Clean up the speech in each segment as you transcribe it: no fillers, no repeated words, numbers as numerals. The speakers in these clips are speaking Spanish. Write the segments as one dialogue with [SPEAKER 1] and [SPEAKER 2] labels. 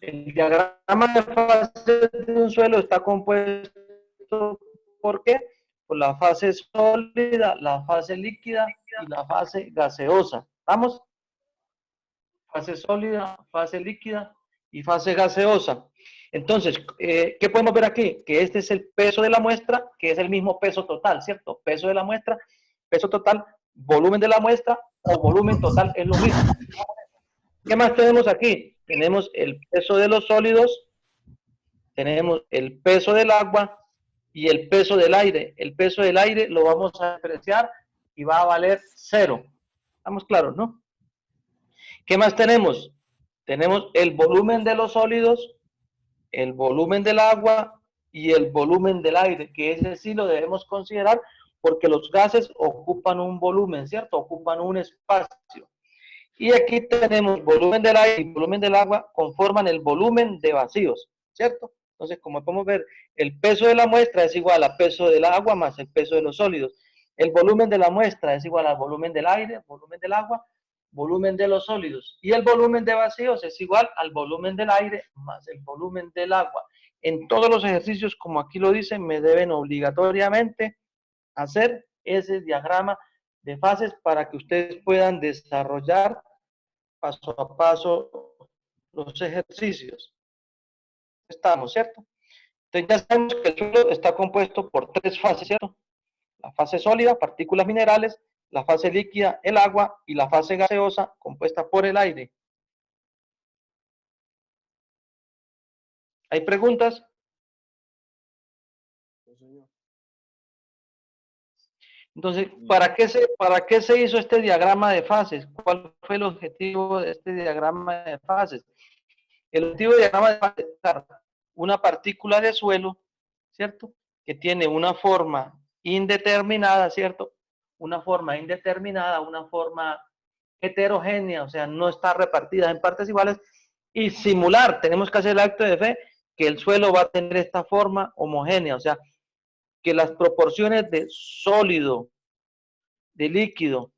[SPEAKER 1] El diagrama de fases de un suelo está compuesto, ¿por qué? Por la fase sólida, la fase líquida y la fase gaseosa. ¿Vamos? Fase sólida, fase líquida y fase gaseosa. Entonces, ¿qué podemos ver aquí? Que este es el peso de la muestra, que es el mismo peso total, ¿cierto? Peso de la muestra, peso total, volumen de la muestra o volumen total es lo mismo. ¿Qué más tenemos aquí? Tenemos el peso de los sólidos, tenemos el peso del agua y el peso del aire. El peso del aire lo vamos a apreciar y va a valer 0. ¿Estamos claros, no? ¿Qué más tenemos? Tenemos el volumen de los sólidos, el volumen del agua y el volumen del aire, que ese sí lo debemos considerar porque los gases ocupan un volumen, ¿cierto? Ocupan un espacio. Y aquí tenemos volumen del aire y volumen del agua conforman el volumen de vacíos, ¿cierto? Entonces, como podemos ver, el peso de la muestra es igual al peso del agua más el peso de los sólidos. El volumen de la muestra es igual al volumen del aire, volumen del agua, volumen de los sólidos. Y el volumen de vacíos es igual al volumen del aire más el volumen del agua. En todos los ejercicios, como aquí lo dicen, me deben obligatoriamente hacer ese diagrama de fases para que ustedes puedan desarrollar paso a paso los ejercicios. Estamos, ¿cierto? Entonces ya sabemos que el suelo está compuesto por 3 fases, ¿cierto? La fase sólida, partículas minerales, la fase líquida, el agua, y la fase gaseosa, compuesta por el aire. ¿Hay preguntas? Entonces, ¿para qué se hizo este diagrama de fases? ¿Cuál fue el objetivo de este diagrama de fases? El objetivo del diagrama de fases es dar una partícula de suelo, ¿cierto? Que tiene una forma indeterminada, ¿cierto? Una forma indeterminada, una forma heterogénea, o sea, no está repartida en partes iguales, y simular, tenemos que hacer el acto de fe, que el suelo va a tener esta forma homogénea, o sea, que las proporciones de sólido, de líquido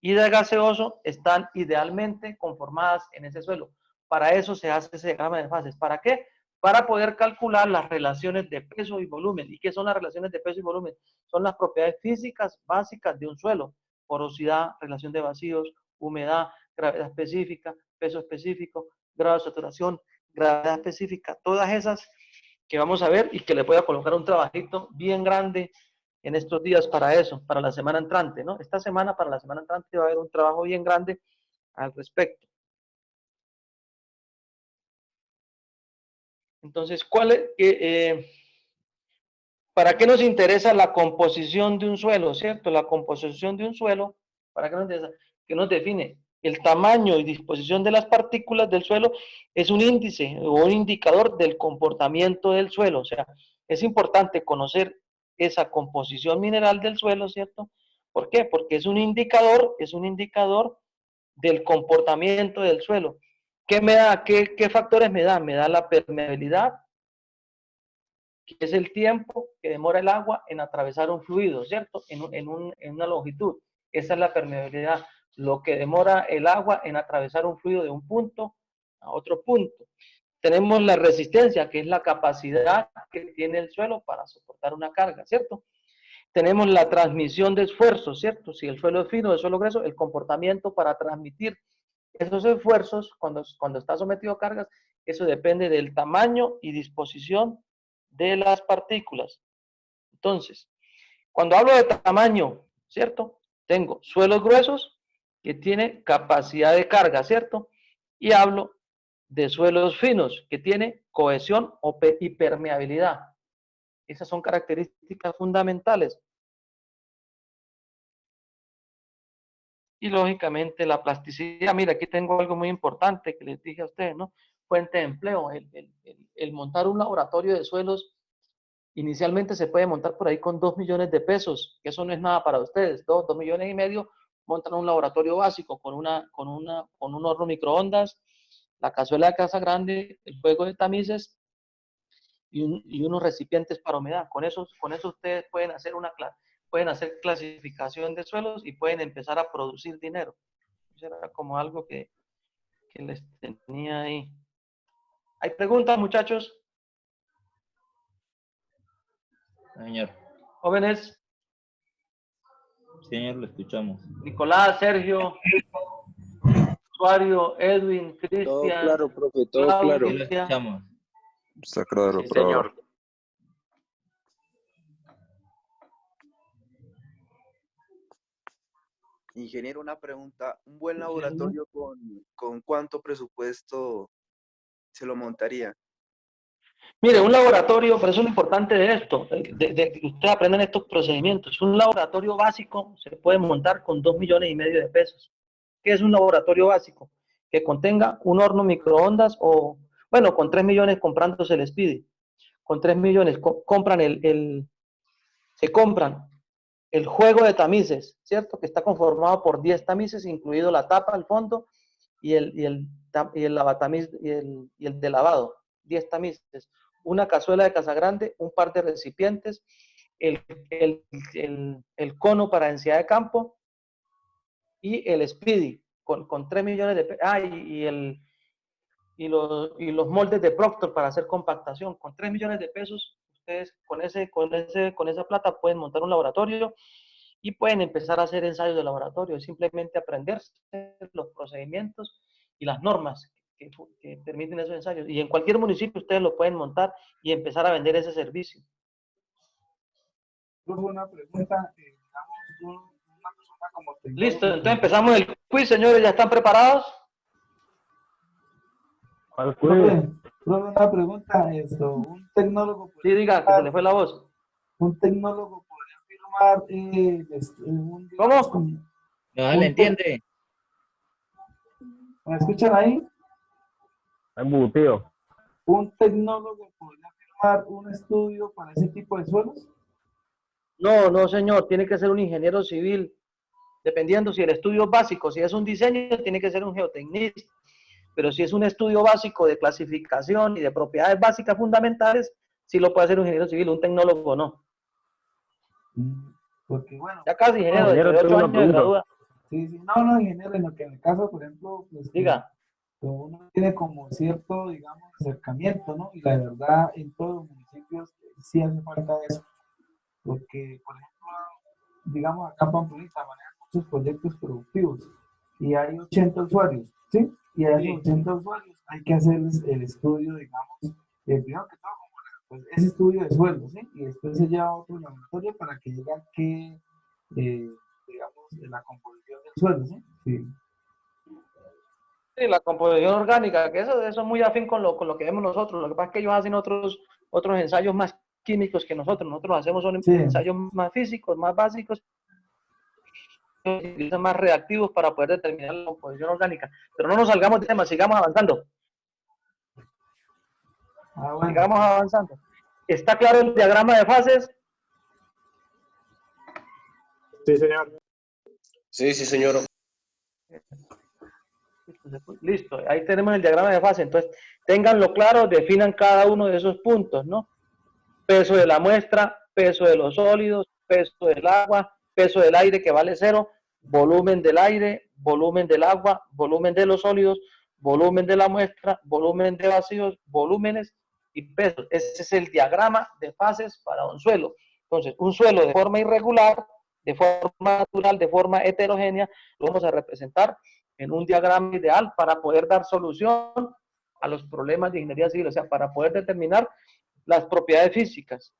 [SPEAKER 1] y de gaseoso están idealmente conformadas en ese suelo. Para eso se hace ese diagrama de fases. ¿Para qué? Para poder calcular las relaciones de peso y volumen. ¿Y qué son las relaciones de peso y volumen? Son las propiedades físicas básicas de un suelo. Porosidad, relación de vacíos, humedad, gravedad específica, peso específico, grado de saturación, gravedad específica. Todas esas que vamos a ver y que le voy a colocar un trabajito bien grande en estos días para eso, para la semana entrante, ¿no? Esta semana, para la semana entrante, va a haber un trabajo bien grande al respecto. Entonces, ¿para qué nos interesa la composición de un suelo, cierto? La composición de un suelo, ¿para qué nos interesa? Que nos define el tamaño y disposición de las partículas del suelo, es un índice o un indicador del comportamiento del suelo. O sea, es importante conocer esa composición mineral del suelo, ¿cierto? ¿Por qué? Porque es un indicador del comportamiento del suelo. ¿Qué me da? ¿Qué factores me da? Me da la permeabilidad, que es el tiempo que demora el agua en atravesar un fluido, ¿cierto? En una longitud. Esa es la permeabilidad, lo que demora el agua en atravesar un fluido de un punto a otro punto. Tenemos la resistencia, que es la capacidad que tiene el suelo para soportar una carga, ¿cierto? Tenemos la transmisión de esfuerzos, ¿cierto? Si el suelo es fino o el suelo grueso, el comportamiento para transmitir esos esfuerzos cuando está sometido a cargas, eso depende del tamaño y disposición de las partículas. Entonces, cuando hablo de tamaño, ¿cierto? Tengo suelos gruesos que tienen capacidad de carga, ¿cierto? Y hablo de suelos finos que tienen cohesión y permeabilidad. Esas son características fundamentales. Y lógicamente la plasticidad. Mira, aquí tengo algo muy importante que les dije a ustedes, ¿no? Fuente de empleo. El montar un laboratorio de suelos inicialmente se puede montar por ahí con 2 millones de pesos, que eso no es nada para ustedes. 2 millones y medio montan un laboratorio básico con un horno microondas, la cazuela de casa grande, el juego de tamices y unos recipientes para humedad. Con eso ustedes pueden hacer clasificación de suelos y pueden empezar a producir dinero. Eso era como algo que que les tenía ahí. ¿Hay preguntas, muchachos?
[SPEAKER 2] Señor.
[SPEAKER 1] Jóvenes.
[SPEAKER 2] Señor, lo escuchamos.
[SPEAKER 1] Nicolás, Sergio, Usuario, Edwin,
[SPEAKER 3] Todo
[SPEAKER 1] Cristian,
[SPEAKER 3] claro, profe, todo claro.
[SPEAKER 2] Sí, lo
[SPEAKER 1] Claudia.
[SPEAKER 2] escuchamos.
[SPEAKER 4] Está claro,
[SPEAKER 1] Sí,
[SPEAKER 4] profe.
[SPEAKER 1] señor.
[SPEAKER 3] Ingeniero, una pregunta. ¿Un buen laboratorio con cuánto presupuesto se lo montaría?
[SPEAKER 1] Mire, un laboratorio, por eso es lo importante de esto, de que ustedes aprendan estos procedimientos. Un laboratorio básico se puede montar con 2,5 millones de pesos. ¿Qué es un laboratorio básico? Que contenga un horno microondas o, bueno, con 3 millones comprándose el Speedy. Con 3 millones se compran el juego de tamices, ¿cierto? Que está conformado por 10 tamices, incluido la tapa, el fondo y el lavatamiz y el de lavado. 10 tamices. Una cazuela de Casagrande, un par de recipientes, el, el cono para densidad de campo y el Speedy con 3 millones de pesos. Y los moldes de Proctor para hacer compactación. Con 3 millones de pesos, ustedes con esa plata pueden montar un laboratorio y pueden empezar a hacer ensayos de laboratorio. Es simplemente aprenderse los procedimientos y las normas que permiten esos ensayos. Y en cualquier municipio ustedes lo pueden montar y empezar a vender ese servicio.
[SPEAKER 5] Una pregunta, digamos, una persona como tecnólogo.
[SPEAKER 1] Listo, entonces empezamos el quiz, señores, ¿ya están preparados?
[SPEAKER 5] Profe, una pregunta, un tecnólogo.
[SPEAKER 1] Sí, diga, que se le fue la voz.
[SPEAKER 5] Un tecnólogo podría firmar
[SPEAKER 1] ¿Cómo?
[SPEAKER 2] No, le entiende.
[SPEAKER 5] ¿Me escuchan ahí?
[SPEAKER 4] Embutido.
[SPEAKER 5] ¿Un tecnólogo podría firmar un estudio para ese tipo de suelos?
[SPEAKER 1] No, no, señor, tiene que ser un ingeniero civil, dependiendo si el estudio es básico, si es un diseño, tiene que ser un geotecnista, pero si es un estudio básico de clasificación y de propiedades básicas fundamentales, sí lo puede hacer un ingeniero civil, un tecnólogo no.
[SPEAKER 5] Porque bueno,
[SPEAKER 1] Ya casi, ingeniero, dentro de 8 años se gradúa.
[SPEAKER 5] sí, no, ingeniero, en lo que en el caso, por ejemplo, pues,
[SPEAKER 1] Diga.
[SPEAKER 5] uno tiene como cierto, digamos, acercamiento, ¿no? Y la verdad, en todos los municipios sí hace falta eso. Porque, por ejemplo, digamos, acá en Pamplonita manejan muchos proyectos productivos y hay 80 usuarios, ¿sí? Y a esos 80 usuarios hay que hacerles el estudio, digamos, primero que todo, pues, ese estudio de sueldo, ¿sí? Y después se lleva a otro laboratorio para que diga que, digamos, la composición del sueldo, ¿sí? Sí.
[SPEAKER 1] Sí, la composición orgánica, que eso es muy afín con lo que vemos nosotros. Lo que pasa es que ellos hacen otros ensayos más químicos que nosotros. Nosotros hacemos ensayos más físicos, más básicos, utilizan más reactivos para poder determinar la composición orgánica. Pero no nos salgamos de tema, sigamos avanzando.
[SPEAKER 5] Bueno.
[SPEAKER 1] Sigamos avanzando. ¿Está claro el diagrama de fases?
[SPEAKER 6] Sí, señor.
[SPEAKER 4] Sí, señor.
[SPEAKER 1] Listo, ahí tenemos el diagrama de fase. Entonces, ténganlo claro, definan cada uno de esos puntos, ¿no? Peso de la muestra, peso de los sólidos, peso del agua, peso del aire que vale 0, volumen del aire, volumen del agua, volumen de los sólidos, volumen de la muestra, volumen de vacíos, volúmenes y pesos. Ese es el diagrama de fases para un suelo. Entonces, un suelo de forma irregular, de forma natural, de forma heterogénea, lo vamos a representar en un diagrama ideal para poder dar solución a los problemas de ingeniería civil, o sea, para poder determinar las propiedades físicas.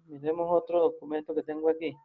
[SPEAKER 1] Miremos otro documento que tengo aquí.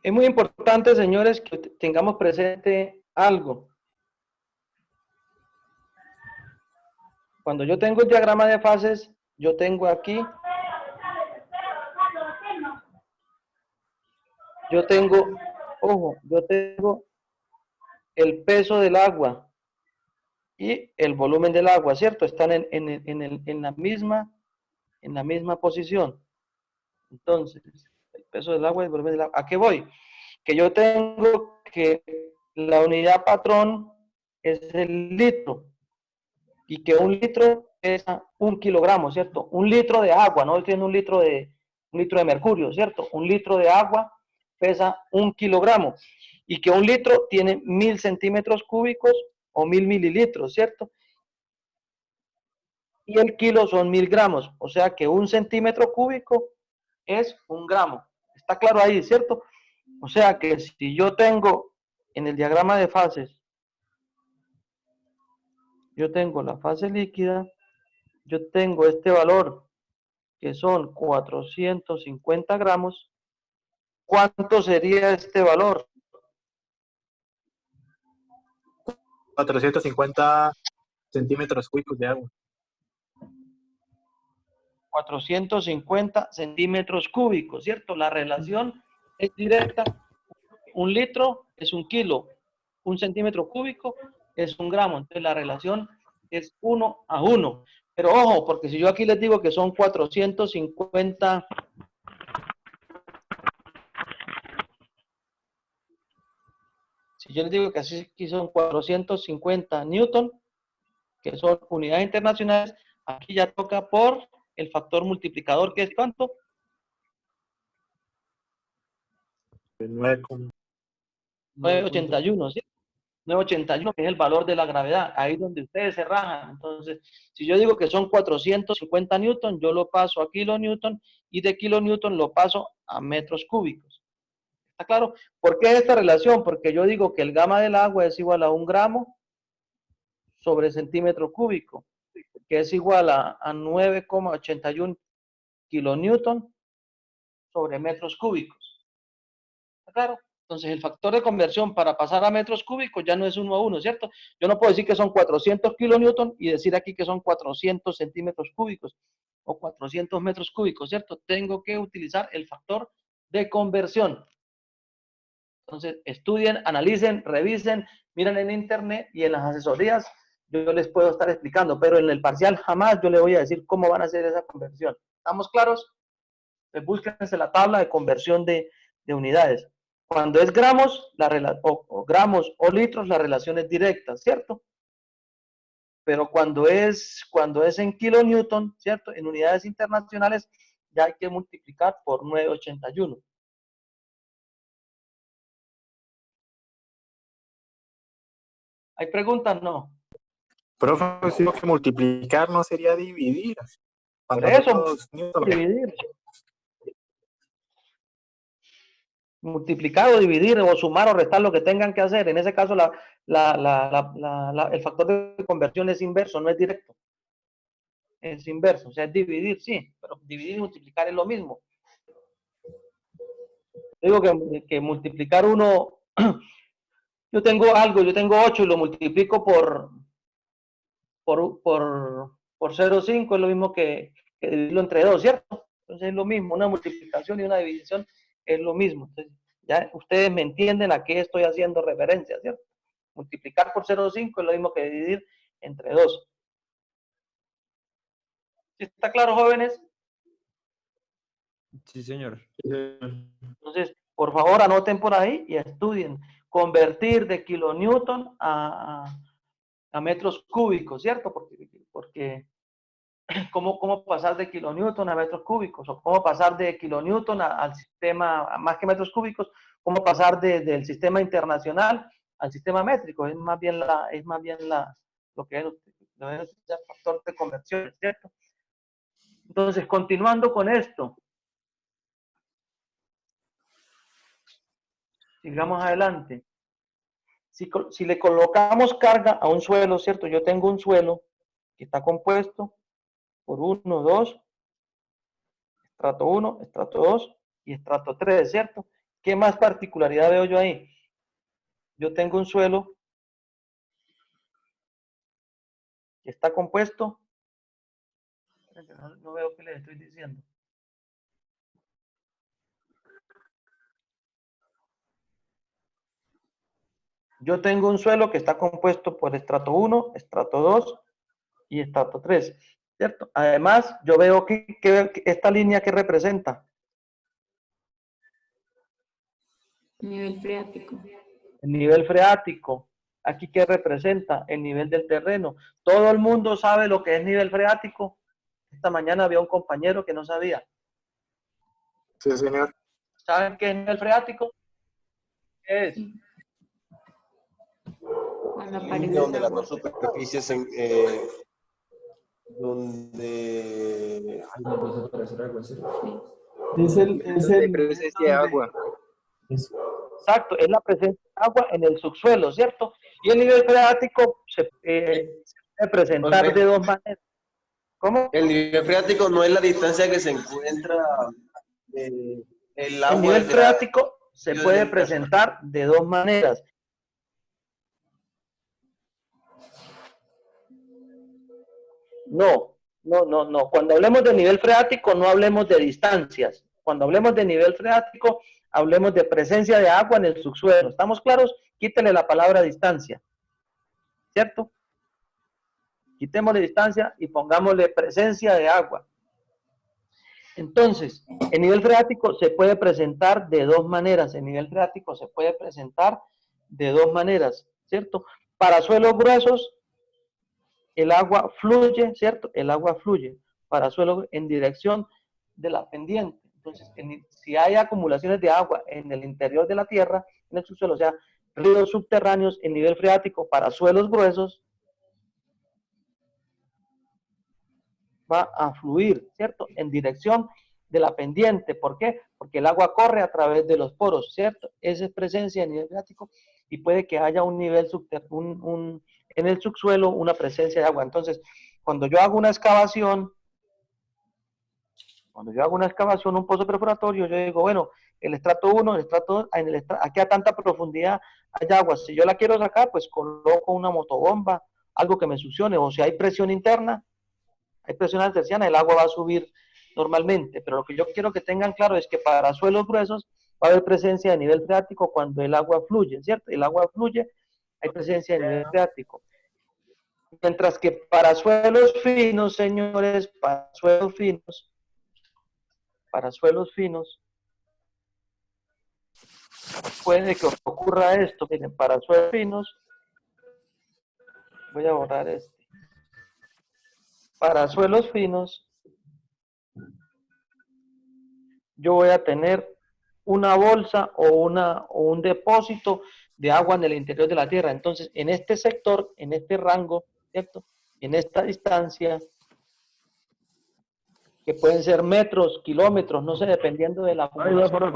[SPEAKER 1] Es muy importante, señores, que tengamos presente algo. Cuando yo tengo el diagrama de fases, yo tengo aquí, ojo, yo tengo el peso del agua y el volumen del agua, ¿cierto? Están en la misma posición. Entonces, el peso del agua y el volumen del agua. ¿A qué voy? Que yo tengo que la unidad patrón es el litro y que un litro pesa 1 kilogramo, ¿cierto? Un litro de agua, no estoy diciendo un litro de mercurio, ¿cierto? Un litro de agua pesa 1 kilogramo y que un litro tiene 1000 centímetros cúbicos o 1000 mililitros, ¿cierto? Y el kilo son 1000 gramos, o sea que un centímetro cúbico es 1 gramo. Está claro ahí, ¿cierto? O sea que si yo tengo en el diagrama de fases, yo tengo la fase líquida, yo tengo este valor que son 450 gramos, ¿cuánto sería este valor?
[SPEAKER 6] 450 centímetros cúbicos de agua.
[SPEAKER 1] 450 centímetros cúbicos, ¿cierto? La relación es directa. Un litro es 1 kilo, 1 centímetro cúbico es 1 gramo. Entonces la relación es 1 a 1. Pero ojo, porque si yo aquí les digo que son 450, si yo les digo que aquí son 450 newton, que son unidades internacionales, aquí ya toca por el factor multiplicador, que es ¿cuánto? 981, ¿sí? 981, que es el valor de la gravedad, ahí donde ustedes se rajan. Entonces, si yo digo que son 450 newton, yo lo paso a kilonewton y de kilonewton lo paso a metros cúbicos. ¿Está claro? ¿Por qué esta relación? Porque yo digo que el gamma del agua es igual a 1 gramo sobre centímetro cúbico, que es igual a 9,81 kilonewton sobre metros cúbicos. ¿Está claro? Entonces, el factor de conversión para pasar a metros cúbicos ya no es 1 a 1, ¿cierto? Yo no puedo decir que son 400 kilonewton y decir aquí que son 400 centímetros cúbicos o 400 metros cúbicos, ¿cierto? Tengo que utilizar el factor de conversión. Entonces, estudien, analicen, revisen, miren en internet y en las asesorías yo les puedo estar explicando, pero en el parcial jamás yo les voy a decir cómo van a hacer esa conversión. ¿Estamos claros? Pues búsquense la tabla de conversión de unidades. Cuando es gramos, o gramos o litros, la relación es directa, ¿cierto? Pero cuando es en kilonewton, ¿cierto? En unidades internacionales, ya hay que multiplicar por 981. ¿Hay preguntas? No.
[SPEAKER 6] Profe, si digo que multiplicar no sería dividir.
[SPEAKER 1] Por eso, dividir. Multiplicar o dividir o sumar o restar lo que tengan que hacer. En ese caso, el factor de conversión es inverso, no es directo. Es inverso, o sea, es dividir, sí, pero dividir y multiplicar es lo mismo. Digo que multiplicar uno, yo tengo 8 y lo multiplico por 0,5 es lo mismo que dividirlo entre 2, ¿cierto? Entonces es lo mismo, una multiplicación y una división es lo mismo. Entonces, ya ustedes me entienden a qué estoy haciendo referencia, ¿cierto? Multiplicar por 0,5 es lo mismo que dividir entre 2. ¿Sí está claro, jóvenes?
[SPEAKER 2] Sí, señor.
[SPEAKER 1] Entonces, por favor, anoten por ahí y estudien. Convertir de kilonewton a metros cúbicos, ¿cierto? Porque ¿cómo pasar de kilonewton a metros cúbicos? O cómo pasar de kilonewton al sistema, más que metros cúbicos, cómo pasar del sistema internacional al sistema métrico. Es más bien lo que es el factor de conversión, ¿cierto? Entonces, continuando con esto, sigamos adelante. Si le colocamos carga a un suelo, ¿cierto? Yo tengo un suelo que está compuesto por 1, 2, estrato 1, estrato 2 y estrato 3, ¿cierto? ¿Qué más particularidad veo yo ahí? Yo tengo un suelo que está compuesto No veo qué les estoy diciendo. Yo tengo un suelo que está compuesto por estrato 1, estrato 2 y estrato 3, ¿cierto? Además, yo veo que esta línea que representa
[SPEAKER 7] Nivel freático.
[SPEAKER 1] el nivel freático. Aquí que representa el nivel del terreno. Todo el mundo sabe lo que es nivel freático. Esta mañana había un compañero que no sabía.
[SPEAKER 6] Sí, señor.
[SPEAKER 1] ¿Saben qué es nivel freático? ¿Qué es?
[SPEAKER 7] Sí. Cuando
[SPEAKER 4] Línea
[SPEAKER 7] aparece
[SPEAKER 4] donde
[SPEAKER 7] el
[SPEAKER 4] las
[SPEAKER 7] agua.
[SPEAKER 4] dos superficies donde
[SPEAKER 8] Ay, me empieza a aparecer algo así.
[SPEAKER 5] Es el
[SPEAKER 3] Donde hay presencia de agua.
[SPEAKER 5] Eso.
[SPEAKER 1] Exacto, es la presencia de agua en el subsuelo, ¿cierto? Y el nivel freático se puede presentar de dos maneras. ¿Cómo?
[SPEAKER 4] el nivel freático no es la distancia que se encuentra el agua
[SPEAKER 1] El nivel
[SPEAKER 4] desde la-
[SPEAKER 1] freático se
[SPEAKER 4] desde
[SPEAKER 1] puede
[SPEAKER 4] el-
[SPEAKER 1] presentar de dos maneras. No. Cuando hablemos de nivel freático, no hablemos de distancias. Cuando hablemos de nivel freático, hablemos de presencia de agua en el subsuelo. ¿Estamos claros? Quítele la palabra distancia. ¿Cierto? Quitémosle distancia y pongámosle presencia de agua. Entonces, el nivel freático se puede presentar de dos maneras. El nivel freático se puede presentar de dos maneras, ¿cierto? Para suelos gruesos, el agua fluye, ¿cierto? El agua fluye para suelo en dirección de la pendiente. Entonces, si hay acumulaciones de agua en el interior de la tierra, en el subsuelo, o sea, ríos subterráneos, el nivel freático para suelos gruesos va a fluir, ¿cierto? En dirección de la pendiente. ¿Por qué? Porque el agua corre a través de los poros, ¿cierto? Esa es presencia de nivel freático y puede que haya un nivel en el subsuelo, una presencia de agua. Entonces, cuando yo hago una excavación, un pozo perforatorio, yo digo, bueno, el estrato 1, el estrato 2, aquí a tanta profundidad hay agua. Si yo la quiero sacar, pues coloco una motobomba, algo que me succione, o si hay presión interna, hay presión arteriana, el agua va a subir normalmente, pero lo que yo quiero que tengan claro es que para suelos gruesos va a haber presencia de nivel freático cuando el agua fluye, ¿cierto? El agua fluye, hay presencia de nivel freático. Mientras que para suelos finos, señores, para suelos finos, puede que ocurra esto. Miren, para suelos finos, voy a borrar este. Para suelos finos, yo voy a tener una bolsa o un depósito de agua en el interior de la tierra. Entonces, en este sector, en este rango, ¿cierto? En esta distancia, que pueden ser metros, kilómetros, no sé, dependiendo de la acumulación.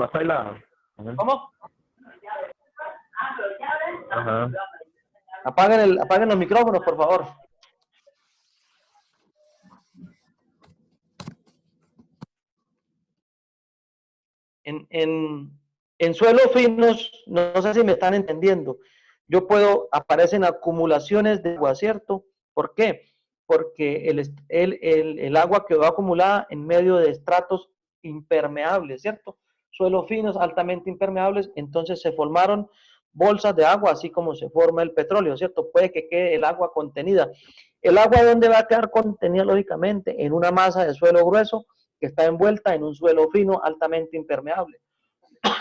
[SPEAKER 1] ¿Cómo?
[SPEAKER 4] Ajá.
[SPEAKER 1] Apaguen los micrófonos, por favor. En suelos finos, no sé si me están entendiendo, aparecen acumulaciones de agua, ¿cierto? ¿Por qué? Porque el agua quedó acumulada en medio de estratos impermeables, ¿cierto? Suelos finos, altamente impermeables, entonces se formaron bolsas de agua, así como se forma el petróleo, ¿cierto? Puede que quede el agua contenida. ¿El agua dónde va a quedar contenida, lógicamente? En una masa de suelo grueso que está envuelta en un suelo fino altamente impermeable.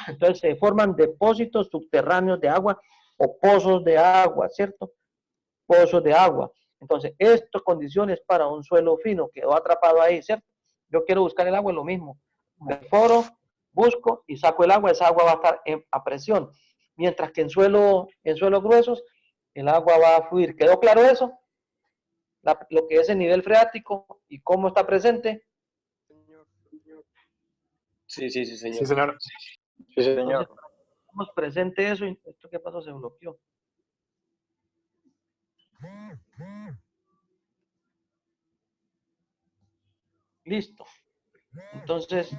[SPEAKER 1] Entonces se forman depósitos subterráneos de agua o pozos de agua, ¿cierto? Pozos de agua. Entonces, estas condiciones para un suelo fino quedó atrapado ahí, ¿cierto? Yo quiero buscar el agua, es lo mismo. Perforo, busco y saco el agua, esa agua va a estar a presión. Mientras que en suelos gruesos, el agua va a fluir. ¿Quedó claro eso? Lo que es el nivel freático y cómo está presente.
[SPEAKER 4] Sí, señor.
[SPEAKER 6] Sí, señor.
[SPEAKER 3] Sí, señor.
[SPEAKER 1] Entonces, tenemos presente eso y esto qué pasó, se bloqueó. Listo. Entonces,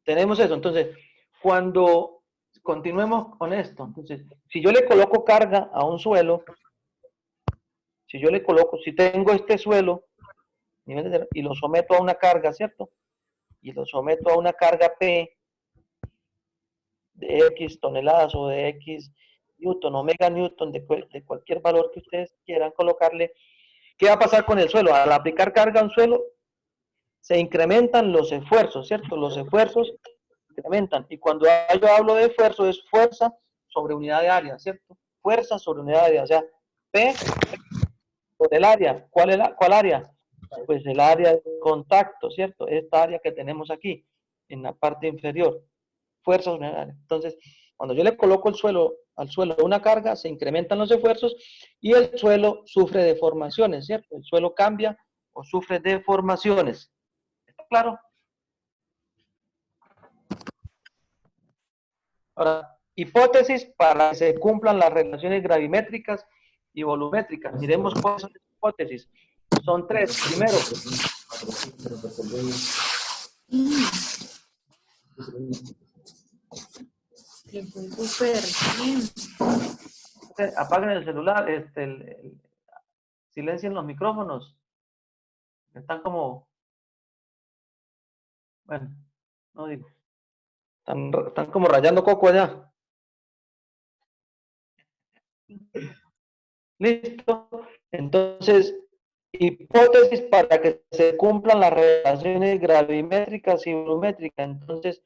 [SPEAKER 1] tenemos eso. Entonces, cuando continuemos con esto, entonces, si yo le coloco carga a un suelo, si tengo este suelo y lo someto a una carga, ¿cierto? Y lo someto a una carga P de X toneladas o de X newton o mega newton, de cualquier valor que ustedes quieran colocarle. ¿Qué va a pasar con el suelo? Al aplicar carga a un suelo, se incrementan los esfuerzos, ¿cierto? Los esfuerzos incrementan. Y cuando yo hablo de esfuerzo, es fuerza sobre unidad de área, ¿cierto? Fuerza sobre unidad de área. O sea, P por el área. ¿Cuál área? Pues el área de contacto, ¿cierto? Esta área que tenemos aquí, en la parte inferior. Fuerza sobre unidad de área. Entonces, cuando yo le coloco al suelo una carga, se incrementan los esfuerzos y el suelo sufre deformaciones, ¿cierto? El suelo cambia o sufre deformaciones. ¿Está claro? Ahora, hipótesis para que se cumplan las relaciones gravimétricas y volumétricas. Miremos cuáles son las hipótesis. Son tres. Primero,
[SPEAKER 7] Que fue súper bien.
[SPEAKER 1] apaguen el celular, silencien los micrófonos. Están como, bueno, no digo, están como rayando coco allá. Listo. Entonces, hipótesis para que se cumplan las relaciones gravimétricas y volumétricas. Entonces,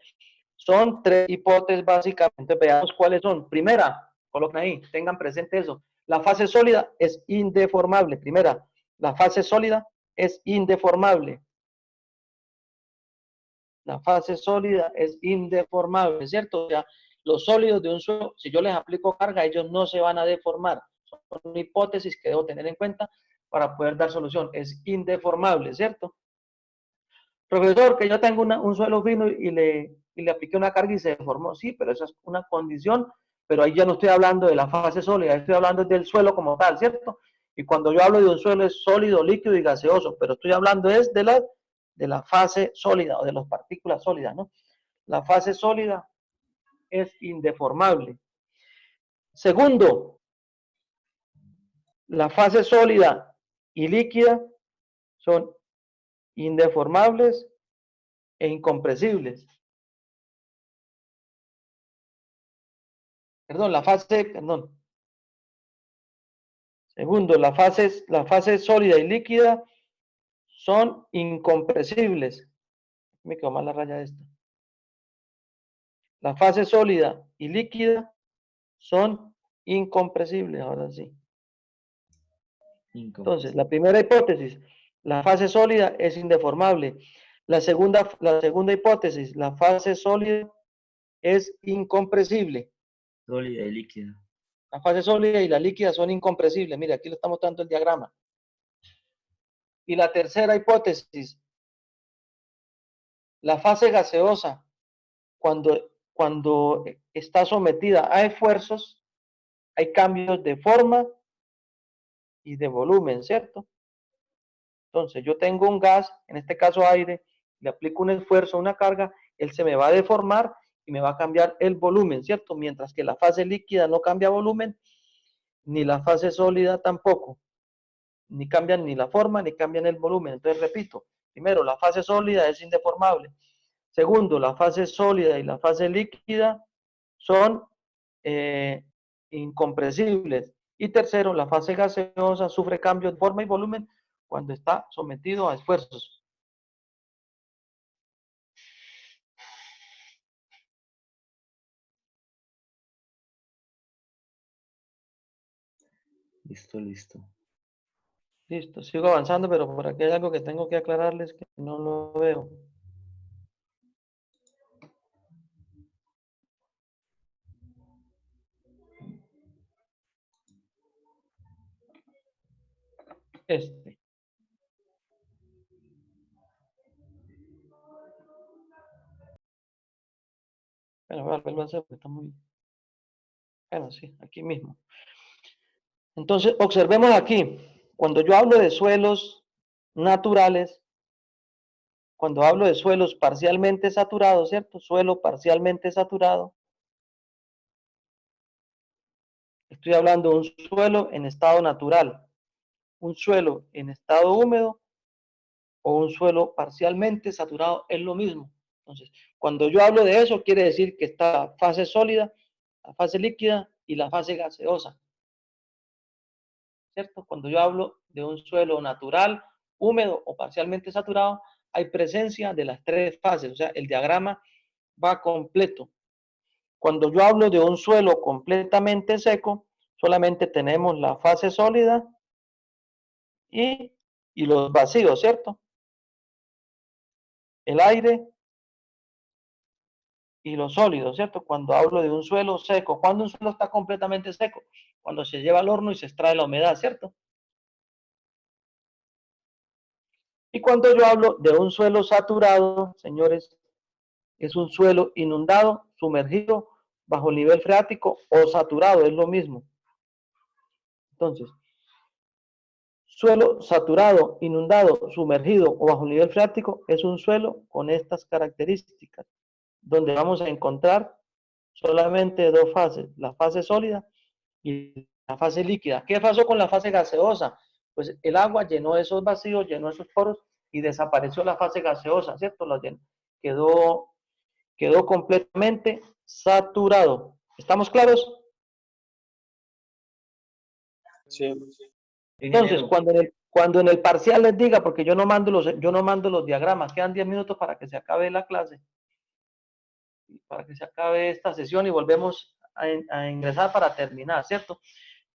[SPEAKER 1] son tres hipótesis básicamente. Veamos cuáles son. Primera, coloquen ahí, tengan presente eso. La fase sólida es indeformable. Primera, la fase sólida es indeformable. La fase sólida es indeformable, ¿cierto? O sea, los sólidos de un suelo, si yo les aplico carga, ellos no se van a deformar. Son hipótesis que debo tener en cuenta para poder dar solución. Es indeformable, ¿cierto? Profesor, que yo tengo un suelo fino y le apliqué una carga y se deformó. Sí, pero esa es una condición, pero ahí ya no estoy hablando de la fase sólida, estoy hablando del suelo como tal, ¿cierto? Y cuando yo hablo de un suelo es sólido, líquido y gaseoso, pero estoy hablando es de la fase sólida o de las partículas sólidas, ¿no? La fase sólida es indeformable. Segundo, la fase sólida y líquida son indeformables e incompresibles. Perdón. Segundo, la fase sólida y líquida son incompresibles. Me quedó mal la raya esta. La fase sólida y líquida son incompresibles, ahora sí. Entonces, la primera hipótesis, la fase sólida es indeformable. La segunda hipótesis, la fase sólida es incompresible.
[SPEAKER 2] Sólida y líquida.
[SPEAKER 1] La fase sólida y la líquida son incompresibles. Mira, aquí le está mostrando el diagrama. Y la tercera hipótesis, la fase gaseosa, cuando está sometida a esfuerzos, hay cambios de forma y de volumen, ¿cierto? Entonces, yo tengo un gas, en este caso aire, le aplico un esfuerzo, una carga, él se me va a deformar y me va a cambiar el volumen, ¿cierto? Mientras que la fase líquida no cambia volumen, ni la fase sólida tampoco. Ni cambian ni la forma, ni cambian el volumen. Entonces, repito, primero, la fase sólida es indeformable. Segundo, la fase sólida y la fase líquida son incompresibles. Y tercero, la fase gaseosa sufre cambios de forma y volumen cuando está sometido a esfuerzos.
[SPEAKER 2] Listo, listo.
[SPEAKER 1] Listo, sigo avanzando, pero por aquí hay algo que tengo que aclararles que no lo veo. Este. Bueno, voy a volverlo a hacer porque está muy... Bueno, sí, aquí mismo. Entonces, observemos aquí. Cuando yo hablo de suelos naturales, cuando hablo de suelos parcialmente saturados, ¿cierto? Suelo parcialmente saturado. Estoy hablando de un suelo en estado natural. Un suelo en estado húmedo o un suelo parcialmente saturado es lo mismo. Entonces, cuando yo hablo de eso, quiere decir que está la fase sólida, la fase líquida y la fase gaseosa. ¿Cierto? Cuando yo hablo de un suelo natural, húmedo o parcialmente saturado, hay presencia de las tres fases, o sea, el diagrama va completo. Cuando yo hablo de un suelo completamente seco, solamente tenemos la fase sólida y los vacíos, ¿cierto? El aire y los sólidos, ¿cierto? Cuando hablo de un suelo seco, ¿cuándo un suelo está completamente seco? Cuando se lleva al horno y se extrae la humedad, ¿cierto? Y cuando yo hablo de un suelo saturado, señores, es un suelo inundado, sumergido bajo el nivel freático o saturado, es lo mismo. Entonces, suelo saturado, inundado, sumergido o bajo el nivel freático es un suelo con estas características, donde vamos a encontrar solamente dos fases, la fase sólida y la fase líquida. ¿Qué pasó con la fase gaseosa? Pues el agua llenó esos vacíos, llenó esos poros y desapareció la fase gaseosa, ¿cierto? Quedó completamente saturado. ¿Estamos claros?
[SPEAKER 4] Sí.
[SPEAKER 1] Entonces, cuando en el parcial les diga, porque yo no mando los diagramas, quedan 10 minutos para que se acabe la clase, para que se acabe esta sesión y volvemos a ingresar para terminar, ¿cierto?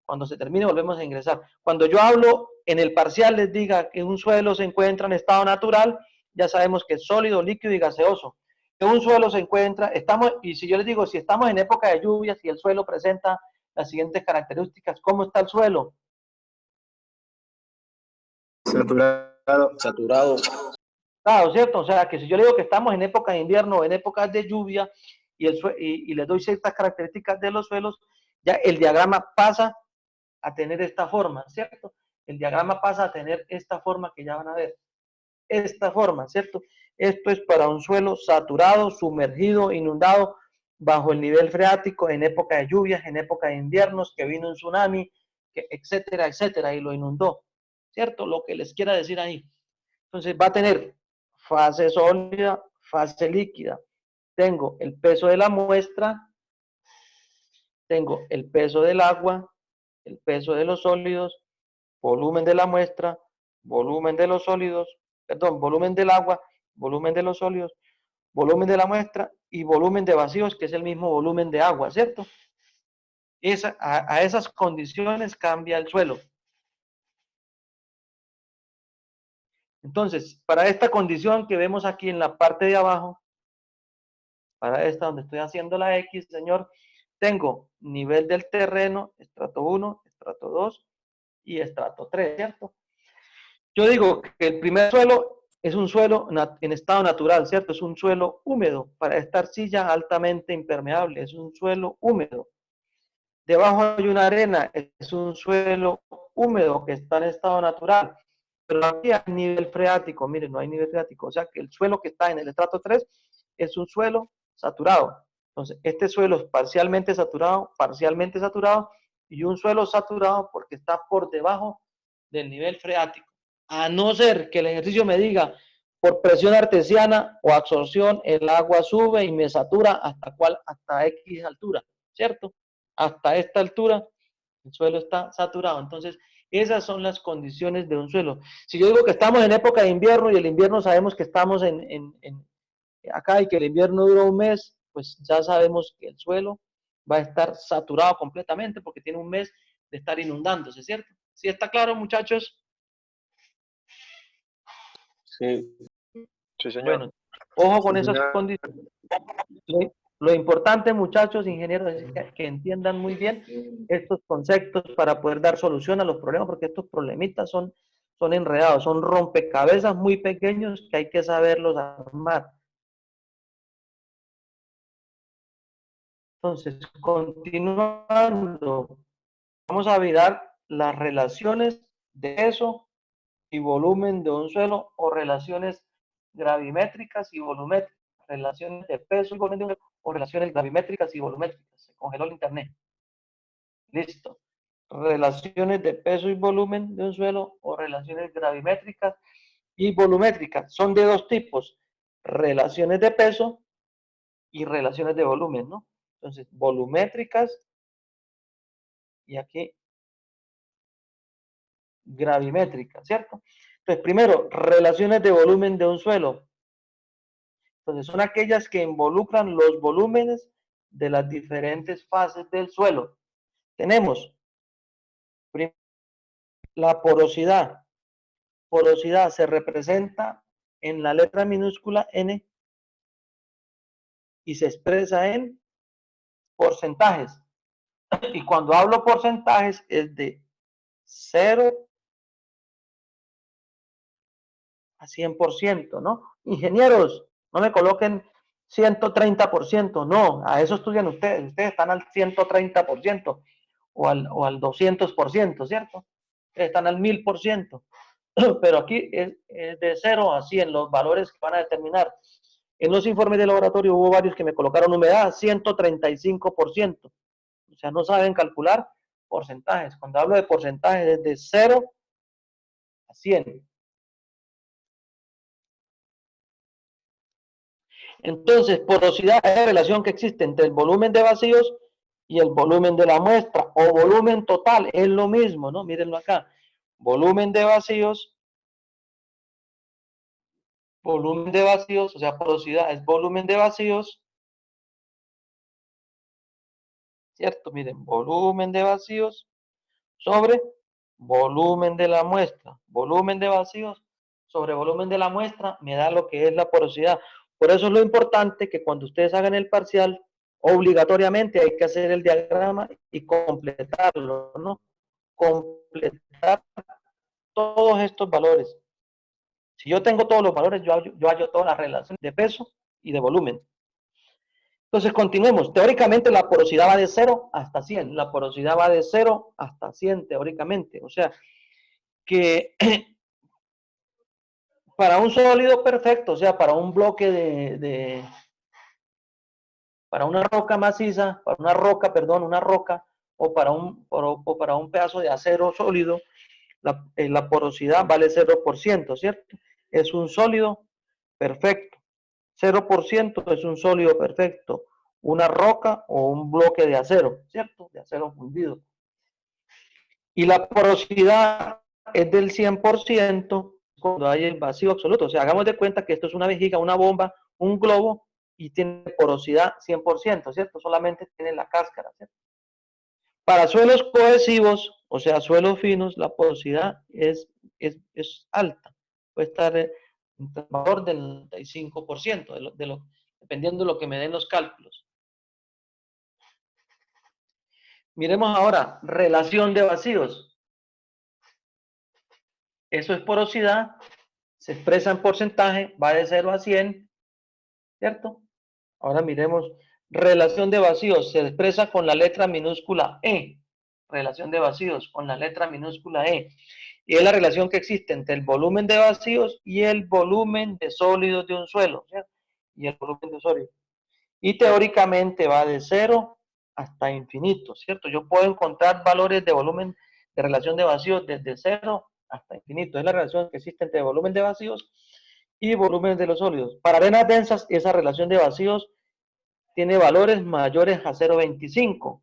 [SPEAKER 1] Cuando se termine volvemos a ingresar. Cuando yo hablo en el parcial les diga que un suelo se encuentra en estado natural, ya sabemos que es sólido, líquido y gaseoso. Que un suelo se encuentra, y si yo les digo, si estamos en época de lluvias y el suelo presenta las siguientes características, ¿cómo está el suelo?
[SPEAKER 6] Saturado.
[SPEAKER 4] Saturado.
[SPEAKER 1] Claro, ¿cierto? O sea, que si yo le digo que estamos en época de invierno o en épocas de lluvia y les doy ciertas características de los suelos, ya el diagrama pasa a tener esta forma, ¿cierto? El diagrama pasa a tener esta forma que ya van a ver. Esta forma, ¿cierto? Esto es para un suelo saturado, sumergido, inundado, bajo el nivel freático, en época de lluvias, en época de inviernos, que vino un tsunami, etcétera, etcétera, y lo inundó, ¿cierto? Lo que les quiera decir ahí. Entonces va a tener fase sólida, fase líquida. Tengo el peso de la muestra, tengo el peso del agua, el peso de los sólidos, volumen de la muestra, volumen de los sólidos, perdón, volumen del agua, volumen de los sólidos, volumen de la muestra y volumen de vacíos, que es el mismo volumen de agua, ¿cierto? A esas condiciones cambia el suelo. Entonces, para esta condición que vemos aquí en la parte de abajo, para esta donde estoy haciendo la X, señor, tengo nivel del terreno, estrato 1, estrato 2 y estrato 3, ¿cierto? Yo digo que el primer suelo es un suelo en estado natural, ¿cierto? Es un suelo húmedo, para esta arcilla altamente impermeable, es un suelo húmedo. Debajo hay una arena, es un suelo húmedo que está en estado natural. Pero aquí hay nivel freático, miren, no hay nivel freático, o sea que el suelo que está en el estrato 3 es un suelo saturado. Entonces, este suelo es parcialmente saturado y un suelo saturado porque está por debajo del nivel freático. A no ser que el ejercicio me diga, por presión artesiana o absorción, el agua sube y me satura hasta X altura, ¿cierto? Hasta esta altura, el suelo está saturado. Entonces, esas son las condiciones de un suelo. Si yo digo que estamos en época de invierno y el invierno sabemos que estamos acá y que el invierno dura un mes, pues ya sabemos que el suelo va a estar saturado completamente porque tiene un mes de estar inundándose, ¿cierto? ¿Sí está claro, muchachos?
[SPEAKER 4] Sí.
[SPEAKER 6] Sí, señor.
[SPEAKER 1] Bueno, ojo con
[SPEAKER 6] Sí,
[SPEAKER 1] esas
[SPEAKER 6] señor.
[SPEAKER 1] condiciones. Lo importante, muchachos, ingenieros, es que entiendan muy bien estos conceptos para poder dar solución a los problemas, porque estos problemitas son enredados, son rompecabezas muy pequeños que hay que saberlos armar. Entonces, continuando, vamos a mirar las relaciones de peso y volumen de un suelo o relaciones gravimétricas y volumétricas, relaciones de peso y volumen de un suelo o relaciones gravimétricas y volumétricas. Se congeló el internet. Listo. Relaciones de peso y volumen de un suelo o relaciones gravimétricas y volumétricas. Son de dos tipos, relaciones de peso y relaciones de volumen, ¿no? Entonces, volumétricas y aquí gravimétricas, ¿cierto? Entonces, primero, relaciones de volumen de un suelo. Entonces, son aquellas que involucran los volúmenes de las diferentes fases del suelo. Tenemos la porosidad. Porosidad se representa en la letra minúscula n y se expresa en porcentajes. Y cuando hablo porcentajes es de 0 a 100%, ¿no? Ingenieros, no me coloquen 130%, no, a eso estudian ustedes, ustedes están al 130% o al 200%, ¿cierto? Ustedes están al 1000%, pero aquí es de 0 a 100 los valores que van a determinar. En los informes de laboratorio hubo varios que me colocaron humedad 135%, o sea, no saben calcular porcentajes. Cuando hablo de porcentajes es de 0 a 100. Entonces, porosidad es la relación que existe entre el volumen de vacíos y el volumen de la muestra, o volumen total, es lo mismo, ¿no? Mírenlo acá. Volumen de vacíos, o sea, porosidad es volumen de vacíos, ¿cierto? Miren, volumen de vacíos sobre volumen de la muestra. Volumen de vacíos sobre volumen de la muestra me da lo que es la porosidad. Por eso es lo importante que cuando ustedes hagan el parcial, obligatoriamente hay que hacer el diagrama y completarlo, ¿no? Completar todos estos valores. Si yo tengo todos los valores, yo hallo todas las relaciones de peso y de volumen. Entonces, continuemos. Teóricamente, la porosidad va de 0 hasta 100. La porosidad va de 0 hasta 100, teóricamente. O sea, que para un sólido perfecto, o sea, para un bloque para una roca maciza, para una roca, perdón, una roca, o para un pedazo de acero sólido, la porosidad vale 0%, ¿cierto? Es un sólido perfecto. 0% es un sólido perfecto. Una roca o un bloque de acero, ¿cierto? De acero fundido. Y la porosidad es del 100% cuando hay el vacío absoluto. O sea, hagamos de cuenta que esto es una vejiga, una bomba, un globo, y tiene porosidad 100%, ¿cierto? Solamente tiene la cáscara, ¿cierto? Para suelos cohesivos, o sea, suelos finos, la porosidad es alta. Puede estar en el valor del 95%, dependiendo de lo que me den los cálculos. Miremos ahora, relación de vacíos. Eso es porosidad, se expresa en porcentaje, va de 0 a 100, ¿cierto? Ahora miremos, relación de vacíos, se expresa con la letra minúscula E. Relación de vacíos con la letra minúscula E. Y es la relación que existe entre el volumen de vacíos y el volumen de sólidos de un suelo, ¿cierto? Y el volumen de sólidos. Y teóricamente va de 0 hasta infinito, ¿cierto? Yo puedo encontrar valores de volumen de relación de vacíos desde 0 hasta infinito. Es la relación que existe entre volumen de vacíos y volumen de los sólidos. Para arenas densas, esa relación de vacíos tiene valores mayores a 0,25.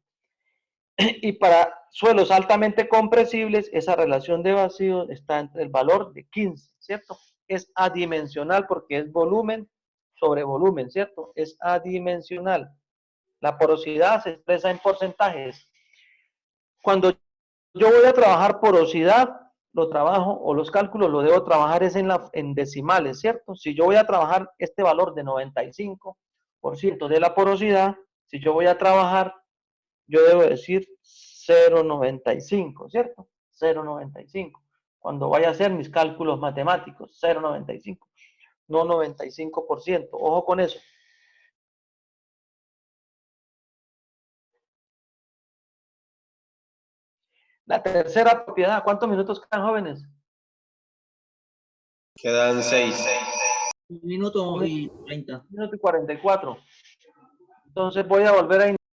[SPEAKER 1] Y para suelos altamente compresibles, esa relación de vacíos está entre el valor de 15, ¿cierto? Es adimensional porque es volumen sobre volumen, ¿cierto? Es adimensional. La porosidad se expresa en porcentajes. Cuando yo voy a trabajar porosidad, lo trabajo, o los cálculos lo debo trabajar es en decimales, ¿cierto? Si yo voy a trabajar este valor de 95% de la porosidad, si yo voy a trabajar, yo debo decir 0,95, ¿cierto? 0,95. Cuando vaya a hacer mis cálculos matemáticos, 0,95, no 95%. Ojo con eso. La tercera propiedad, ¿cuántos minutos quedan, jóvenes?
[SPEAKER 4] Quedan 6.
[SPEAKER 2] 1 minuto y 30.
[SPEAKER 1] 1 minuto y 44. Entonces voy a volver a